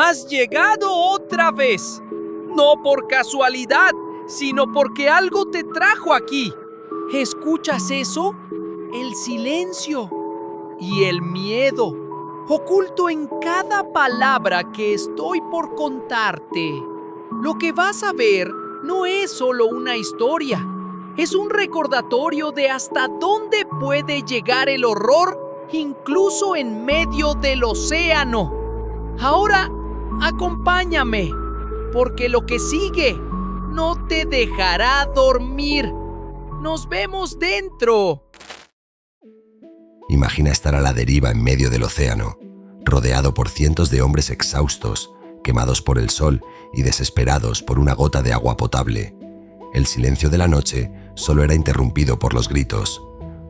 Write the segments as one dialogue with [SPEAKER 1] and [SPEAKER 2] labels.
[SPEAKER 1] ¡Has llegado otra vez! No por casualidad, sino porque algo te trajo aquí. ¿Escuchas eso? El silencio y el miedo, oculto en cada palabra que estoy por contarte. Lo que vas a ver no es solo una historia, es un recordatorio de hasta dónde puede llegar el horror, incluso en medio del océano. Ahora, acompáñame, porque lo que sigue no te dejará dormir. ¡Nos vemos dentro!
[SPEAKER 2] Imagina estar a la deriva en medio del océano, rodeado por cientos de hombres exhaustos, quemados por el sol y desesperados por una gota de agua potable. El silencio de la noche solo era interrumpido por los gritos,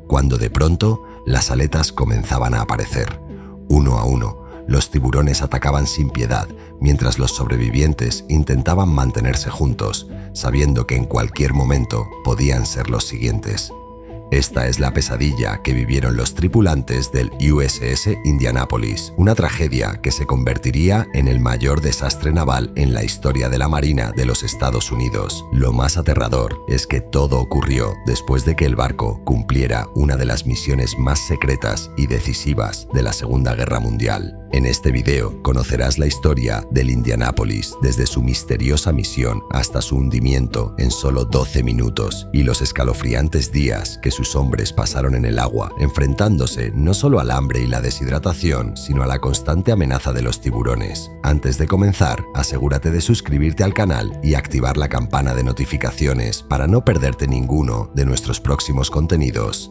[SPEAKER 2] cuando de pronto las aletas comenzaban a aparecer. Uno a uno, los tiburones atacaban sin piedad, mientras los sobrevivientes intentaban mantenerse juntos, sabiendo que en cualquier momento podían ser los siguientes. Esta es la pesadilla que vivieron los tripulantes del USS Indianapolis, una tragedia que se convertiría en el mayor desastre naval en la historia de la Marina de los Estados Unidos. Lo más aterrador es que todo ocurrió después de que el barco cumpliera una de las misiones más secretas y decisivas de la Segunda Guerra Mundial. En este video conocerás la historia del Indianapolis desde su misteriosa misión hasta su hundimiento en solo 12 minutos y los escalofriantes días que sus hombres pasaron en el agua, enfrentándose no solo al hambre y la deshidratación, sino a la constante amenaza de los tiburones. Antes de comenzar, asegúrate de suscribirte al canal y activar la campana de notificaciones para no perderte ninguno de nuestros próximos contenidos.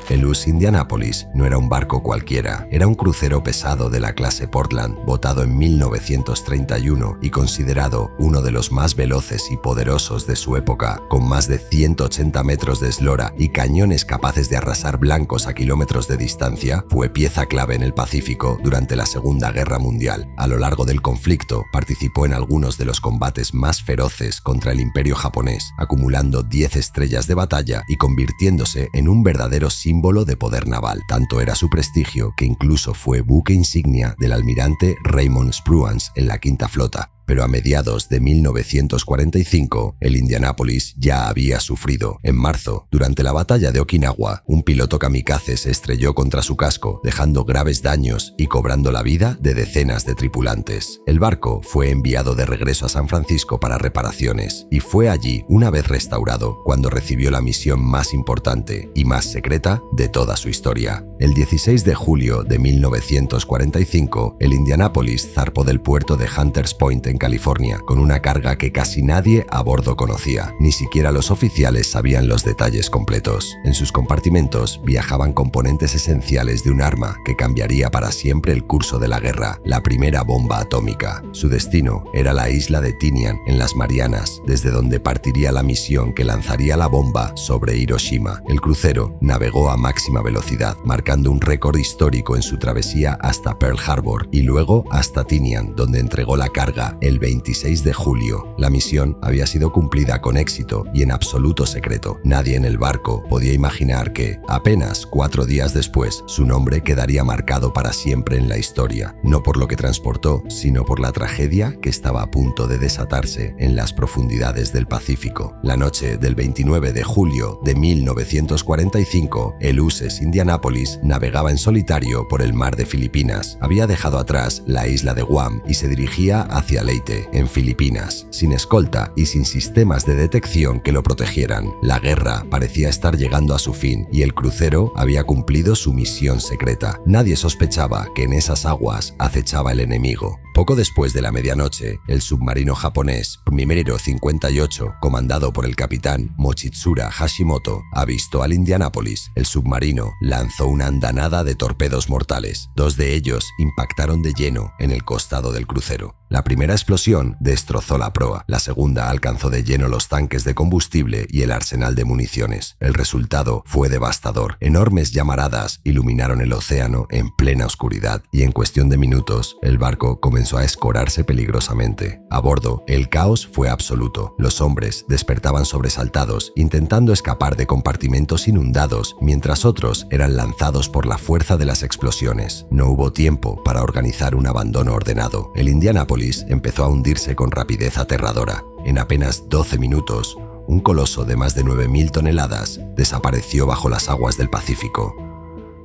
[SPEAKER 2] El USS Indianapolis no era un barco cualquiera, era un crucero pesado de la clase Portland, votado en 1931 y considerado uno de los más veloces y poderosos de su época, con más de 180 metros de eslora y cañones capaces de arrasar blancos a kilómetros de distancia. Fue pieza clave en el Pacífico durante la Segunda Guerra Mundial. A lo largo del conflicto, participó en algunos de los combates más feroces contra el Imperio japonés, acumulando 10 estrellas de batalla y convirtiéndose en un verdadero símbolo de poder naval. Tanto era su prestigio que incluso fue buque insignia del almirante Raymond Spruance en la Quinta Flota. Pero a mediados de 1945, el Indianapolis ya había sufrido. En marzo, durante la batalla de Okinawa, un piloto kamikaze se estrelló contra su casco, dejando graves daños y cobrando la vida de decenas de tripulantes. El barco fue enviado de regreso a San Francisco para reparaciones, y fue allí, una vez restaurado, cuando recibió la misión más importante y más secreta de toda su historia. El 16 de julio de 1945, el Indianapolis zarpó del puerto de Hunters Point en California, con una carga que casi nadie a bordo conocía. Ni siquiera los oficiales sabían los detalles completos. En sus compartimentos viajaban componentes esenciales de un arma que cambiaría para siempre el curso de la guerra, la primera bomba atómica. Su destino era la isla de Tinian, en las Marianas, desde donde partiría la misión que lanzaría la bomba sobre Hiroshima. El crucero navegó a máxima velocidad, marcando un récord histórico en su travesía hasta Pearl Harbor y luego hasta Tinian, donde entregó la carga el 26 de julio. La misión había sido cumplida con éxito y en absoluto secreto. Nadie en el barco podía imaginar que, apenas 4 días después, su nombre quedaría marcado para siempre en la historia, no por lo que transportó, sino por la tragedia que estaba a punto de desatarse en las profundidades del Pacífico. La noche del 29 de julio de 1945, el USS Indianapolis navegaba en solitario por el mar de Filipinas. Había dejado atrás la isla de Guam y se dirigía hacia Leyte, en Filipinas, sin escolta y sin sistemas de detección que lo protegieran. La guerra parecía estar llegando a su fin y el crucero había cumplido su misión secreta. Nadie sospechaba que en esas aguas acechaba el enemigo. Poco después de la medianoche, el submarino japonés Primero 58, comandado por el capitán Mochitsura Hashimoto, avistó al Indianapolis. El submarino lanzó una andanada de torpedos mortales. 2 de ellos impactaron de lleno en el costado del crucero. La primera explosión destrozó la proa, la segunda alcanzó de lleno los tanques de combustible y el arsenal de municiones. El resultado fue devastador. Enormes llamaradas iluminaron el océano en plena oscuridad y en cuestión de minutos el barco comenzó comenzó a escorarse peligrosamente. A bordo, el caos fue absoluto. Los hombres despertaban sobresaltados, intentando escapar de compartimentos inundados, mientras otros eran lanzados por la fuerza de las explosiones. No hubo tiempo para organizar un abandono ordenado. El Indianapolis empezó a hundirse con rapidez aterradora. En apenas 12 minutos, un coloso de más de 9.000 toneladas desapareció bajo las aguas del Pacífico.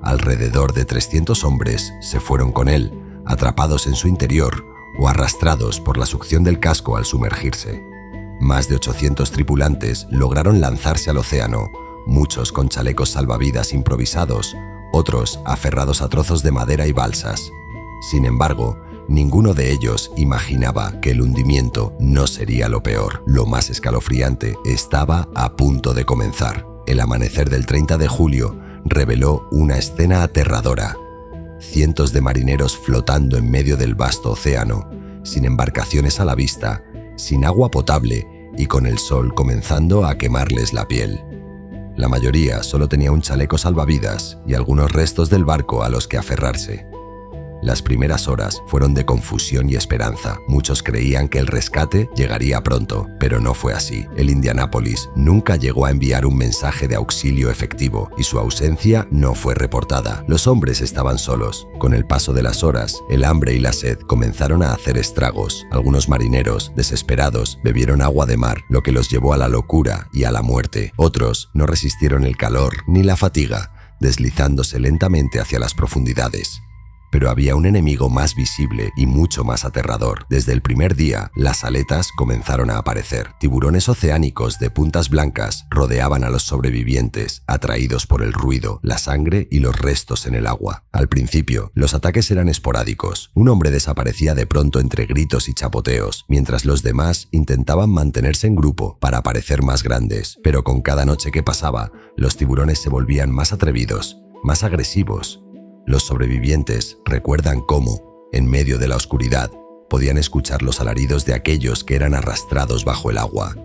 [SPEAKER 2] Alrededor de 300 hombres se fueron con él, atrapados en su interior o arrastrados por la succión del casco al sumergirse. Más de 800 tripulantes lograron lanzarse al océano, muchos con chalecos salvavidas improvisados, otros aferrados a trozos de madera y balsas. Sin embargo, ninguno de ellos imaginaba que el hundimiento no sería lo peor. Lo más escalofriante estaba a punto de comenzar. El amanecer del 30 de julio reveló una escena aterradora. Cientos de marineros flotando en medio del vasto océano, sin embarcaciones a la vista, sin agua potable y con el sol comenzando a quemarles la piel. La mayoría solo tenía un chaleco salvavidas y algunos restos del barco a los que aferrarse. Las primeras horas fueron de confusión y esperanza. Muchos creían que el rescate llegaría pronto, pero no fue así. El Indianapolis nunca llegó a enviar un mensaje de auxilio efectivo y su ausencia no fue reportada. Los hombres estaban solos. Con el paso de las horas, el hambre y la sed comenzaron a hacer estragos. Algunos marineros, desesperados, bebieron agua de mar, lo que los llevó a la locura y a la muerte. Otros no resistieron el calor ni la fatiga, deslizándose lentamente hacia las profundidades. Pero había un enemigo más visible y mucho más aterrador. Desde el primer día, las aletas comenzaron a aparecer. Tiburones oceánicos de puntas blancas rodeaban a los sobrevivientes, atraídos por el ruido, la sangre y los restos en el agua. Al principio, los ataques eran esporádicos. Un hombre desaparecía de pronto entre gritos y chapoteos, mientras los demás intentaban mantenerse en grupo para parecer más grandes. Pero con cada noche que pasaba, los tiburones se volvían más atrevidos, más agresivos. Los sobrevivientes recuerdan cómo, en medio de la oscuridad, podían escuchar los alaridos de aquellos que eran arrastrados bajo el agua.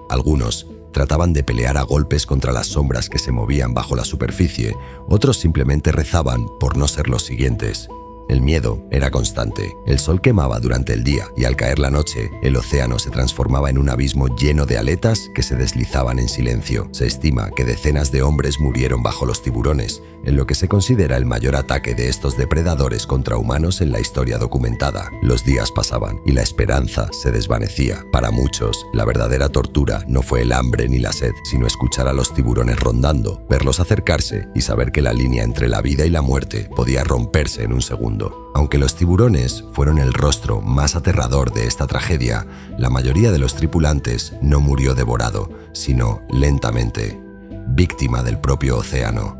[SPEAKER 2] Algunos trataban de pelear a golpes contra las sombras que se movían bajo la superficie, otros simplemente rezaban por no ser los siguientes. El miedo era constante. El sol quemaba durante el día y al caer la noche, el océano se transformaba en un abismo lleno de aletas que se deslizaban en silencio. Se estima que decenas de hombres murieron bajo los tiburones, en lo que se considera el mayor ataque de estos depredadores contra humanos en la historia documentada. Los días pasaban y la esperanza se desvanecía. Para muchos, la verdadera tortura no fue el hambre ni la sed, sino escuchar a los tiburones rondando, verlos acercarse y saber que la línea entre la vida y la muerte podía romperse en un segundo. Aunque los tiburones fueron el rostro más aterrador de esta tragedia, la mayoría de los tripulantes no murió devorado, sino lentamente, víctima del propio océano.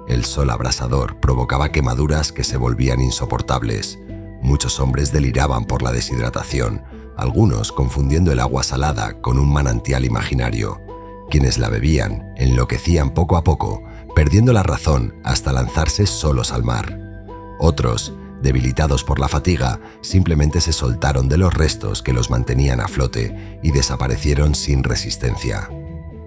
[SPEAKER 2] El sol abrasador provocaba quemaduras que se volvían insoportables. Muchos hombres deliraban por la deshidratación, algunos confundiendo el agua salada con un manantial imaginario. Quienes la bebían enloquecían poco a poco, perdiendo la razón hasta lanzarse solos al mar. Otros, debilitados por la fatiga, simplemente se soltaron de los restos que los mantenían a flote y desaparecieron sin resistencia.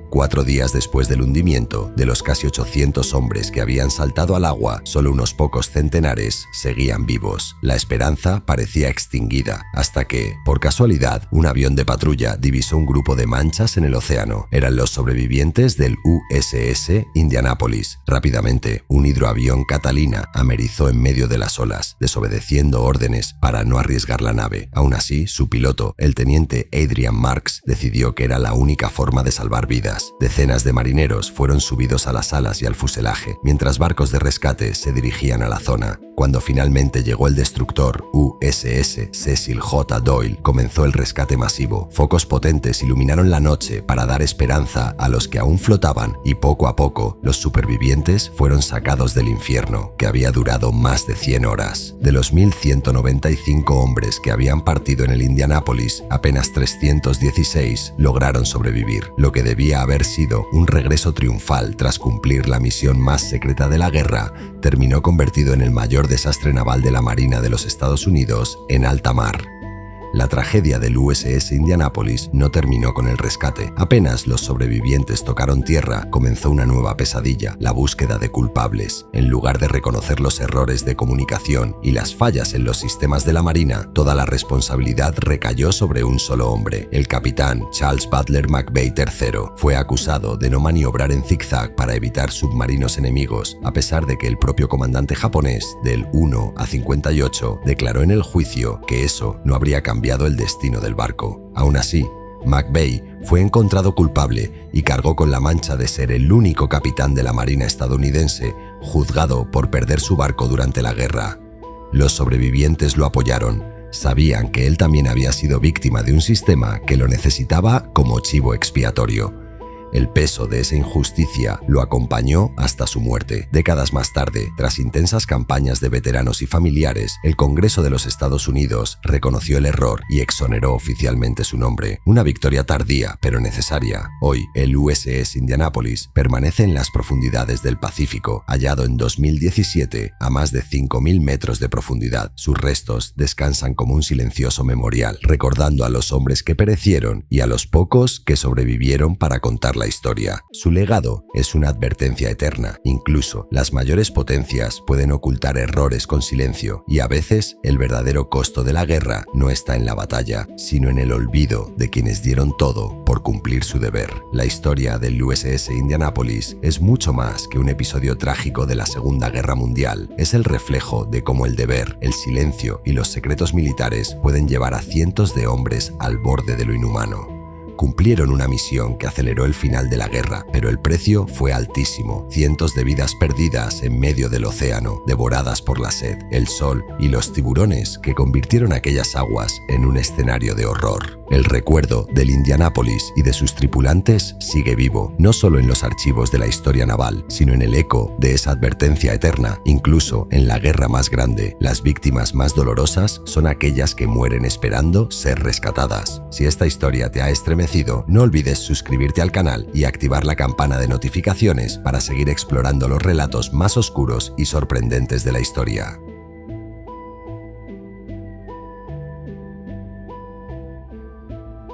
[SPEAKER 2] 4 días después del hundimiento, de los casi 800 hombres que habían saltado al agua, solo unos pocos centenares seguían vivos. La esperanza parecía extinguida, hasta que, por casualidad, un avión de patrulla divisó un grupo de manchas en el océano. Eran los sobrevivientes del USS Indianapolis. Rápidamente, un hidroavión Catalina amerizó en medio de las olas, desobedeciendo órdenes para no arriesgar la nave. Aún así, su piloto, el teniente Adrian Marks, decidió que era la única forma de salvar vidas. Decenas de marineros fueron subidos a las alas y al fuselaje, mientras barcos de rescate se dirigían a la zona. Cuando finalmente llegó el destructor USS Cecil J. Doyle, comenzó el rescate masivo. Focos potentes iluminaron la noche para dar esperanza a los que aún flotaban y poco a poco los supervivientes fueron sacados del infierno, que había durado más de 100 horas. De los 1.195 hombres que habían partido en el Indianapolis, apenas 316 lograron sobrevivir, lo que debía haber sido un regreso triunfal tras cumplir la misión más secreta de la guerra, terminó convertido en el mayor desastre naval de la Marina de los Estados Unidos en alta mar. La tragedia del USS Indianapolis no terminó con el rescate. Apenas los sobrevivientes tocaron tierra, comenzó una nueva pesadilla, la búsqueda de culpables. En lugar de reconocer los errores de comunicación y las fallas en los sistemas de la Marina, toda la responsabilidad recayó sobre un solo hombre, el capitán Charles Butler McVeigh III. Fue acusado de no maniobrar en zigzag para evitar submarinos enemigos, a pesar de que el propio comandante japonés, del 1 a 58, declaró en el juicio que eso no habría cambiado el destino del barco. Aún así, McVeigh fue encontrado culpable y cargó con la mancha de ser el único capitán de la Marina estadounidense juzgado por perder su barco durante la guerra. Los sobrevivientes lo apoyaron. Sabían que él también había sido víctima de un sistema que lo necesitaba como chivo expiatorio. El peso de esa injusticia lo acompañó hasta su muerte. Décadas más tarde, tras intensas campañas de veteranos y familiares, el Congreso de los Estados Unidos reconoció el error y exoneró oficialmente su nombre. Una victoria tardía, pero necesaria. Hoy, el USS Indianapolis permanece en las profundidades del Pacífico, hallado en 2017 a más de 5.000 metros de profundidad. Sus restos descansan como un silencioso memorial, recordando a los hombres que perecieron y a los pocos que sobrevivieron para contar la historia. Su legado es una advertencia eterna. Incluso las mayores potencias pueden ocultar errores con silencio, y a veces el verdadero costo de la guerra no está en la batalla, sino en el olvido de quienes dieron todo por cumplir su deber. La historia del USS Indianapolis es mucho más que un episodio trágico de la Segunda Guerra Mundial. Es el reflejo de cómo el deber, el silencio y los secretos militares pueden llevar a cientos de hombres al borde de lo inhumano. Cumplieron una misión que aceleró el final de la guerra, pero el precio fue altísimo. Cientos de vidas perdidas en medio del océano, devoradas por la sed, el sol y los tiburones que convirtieron aquellas aguas en un escenario de horror. El recuerdo del Indianapolis y de sus tripulantes sigue vivo, no solo en los archivos de la historia naval, sino en el eco de esa advertencia eterna. Incluso en la guerra más grande, las víctimas más dolorosas son aquellas que mueren esperando ser rescatadas. Si esta historia te ha estremecido, no olvides suscribirte al canal y activar la campana de notificaciones para seguir explorando los relatos más oscuros y sorprendentes de la historia.